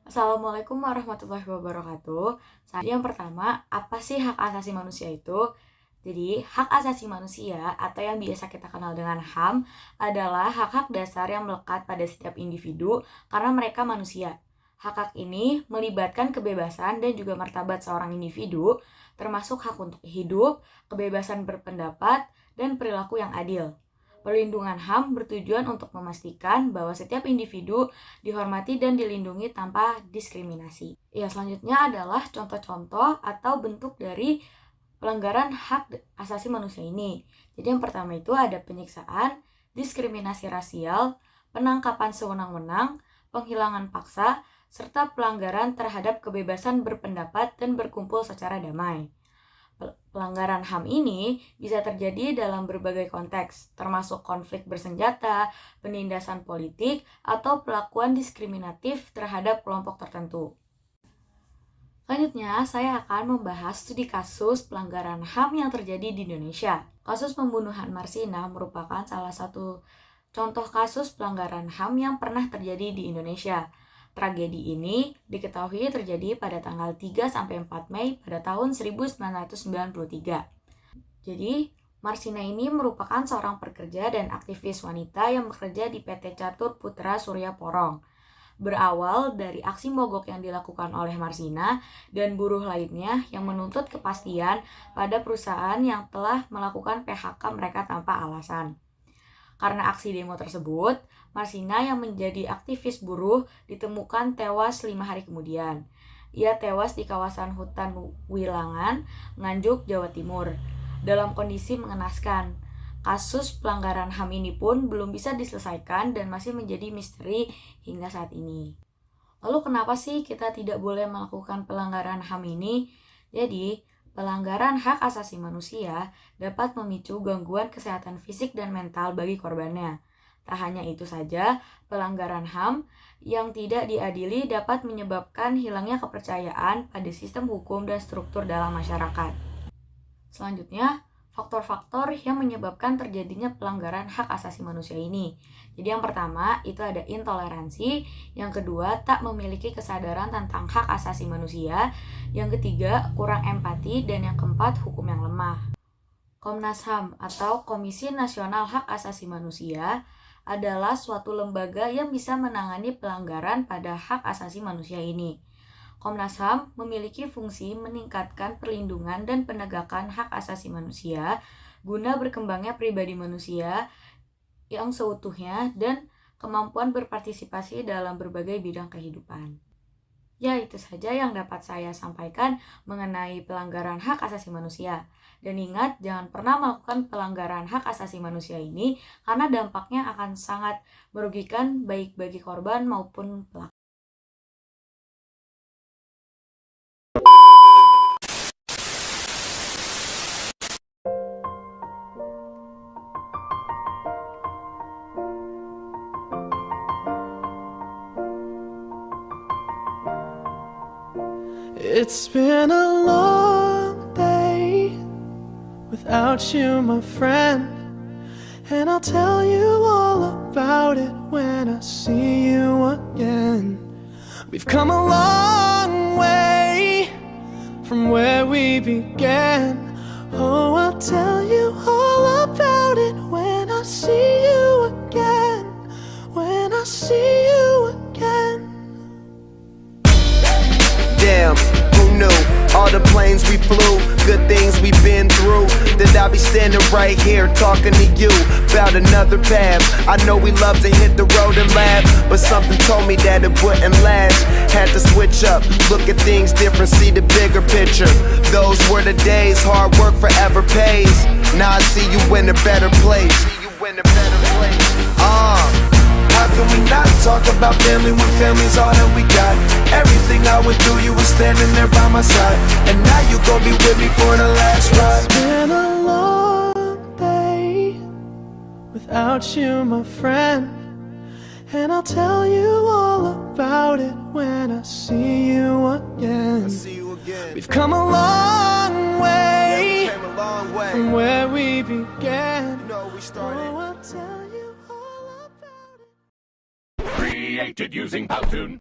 Assalamualaikum warahmatullahi wabarakatuh. Yang pertama, apa sih hak asasi manusia itu? Jadi, hak asasi manusia atau yang biasa kita kenal dengan HAM adalah hak-hak dasar yang melekat pada setiap individu karena mereka manusia. Hak-hak ini melibatkan kebebasan dan juga martabat seorang individu, termasuk hak untuk hidup, kebebasan berpendapat, dan perilaku yang adil. Perlindungan HAM bertujuan untuk memastikan bahwa setiap individu dihormati dan dilindungi tanpa diskriminasi. Selanjutnya adalah contoh-contoh atau bentuk dari pelanggaran hak asasi manusia ini. Jadi yang pertama itu ada penyiksaan, diskriminasi rasial, penangkapan sewenang-wenang, penghilangan paksa, serta pelanggaran terhadap kebebasan berpendapat dan berkumpul secara damai. Pelanggaran HAM ini bisa terjadi dalam berbagai konteks, termasuk konflik bersenjata, penindasan politik, atau pelakuan diskriminatif terhadap kelompok tertentu. Selanjutnya, saya akan membahas studi kasus pelanggaran HAM yang terjadi di Indonesia. Kasus pembunuhan Marsina merupakan salah satu contoh kasus pelanggaran HAM yang pernah terjadi di Indonesia. Tragedi ini diketahui terjadi pada tanggal 3-4 Mei pada tahun 1993. Jadi, Marsina ini merupakan seorang pekerja dan aktivis wanita yang bekerja di PT Catur Putra Surya Porong. Berawal dari aksi mogok yang dilakukan oleh Marsina dan buruh lainnya yang menuntut kepastian pada perusahaan yang telah melakukan PHK mereka tanpa alasan. Karena aksi demo tersebut, Marsina yang menjadi aktivis buruh ditemukan tewas 5 hari kemudian. Ia tewas di kawasan hutan Wilangan, Nganjuk, Jawa Timur. Dalam kondisi mengenaskan, kasus pelanggaran HAM ini pun belum bisa diselesaikan dan masih menjadi misteri hingga saat ini. Lalu kenapa sih kita tidak boleh melakukan pelanggaran HAM ini? Jadi, pelanggaran hak asasi manusia dapat memicu gangguan kesehatan fisik dan mental bagi korbannya. Tak hanya itu saja, pelanggaran HAM yang tidak diadili dapat menyebabkan hilangnya kepercayaan pada sistem hukum dan struktur dalam masyarakat. Selanjutnya, faktor-faktor yang menyebabkan terjadinya pelanggaran hak asasi manusia ini. Jadi yang pertama itu ada intoleransi, yang kedua tak memiliki kesadaran tentang hak asasi manusia, yang ketiga kurang empati, dan yang keempat hukum yang lemah. Komnas HAM atau Komisi Nasional Hak Asasi Manusia adalah suatu lembaga yang bisa menangani pelanggaran pada hak asasi manusia ini. Komnas HAM memiliki fungsi meningkatkan perlindungan dan penegakan hak asasi manusia guna berkembangnya pribadi manusia yang seutuhnya dan kemampuan berpartisipasi dalam berbagai bidang kehidupan. Itu saja yang dapat saya sampaikan mengenai pelanggaran hak asasi manusia. Dan ingat, jangan pernah melakukan pelanggaran hak asasi manusia ini karena dampaknya akan sangat merugikan baik bagi korban maupun pelaku. It's been a long day without you, my friend, and I'll tell you all about it when I see you again. We've come a long way from where we began. Oh, I'll tell you all about it when I see you again. When I see you again. Damn, who knew? All the planes we flew, good things we've been through. That I'll be standing right here talking to you about another path. I know we love to hit the road and laugh, but something told me that it wouldn't last. Had to switch up, look at things different, see the bigger picture. Those were the days, hard work forever pays. Now I see you in a better place. How can we not talk about family when family's all that we got? Everything I went through, you were standing there by my side, and now you gon' be with me for the last ride. It's been a long day without you, my friend, and I'll tell you all about it when I see you again. We've come a long way, from where we began. Oh, I'll tell you all about it. Created using Powtoon.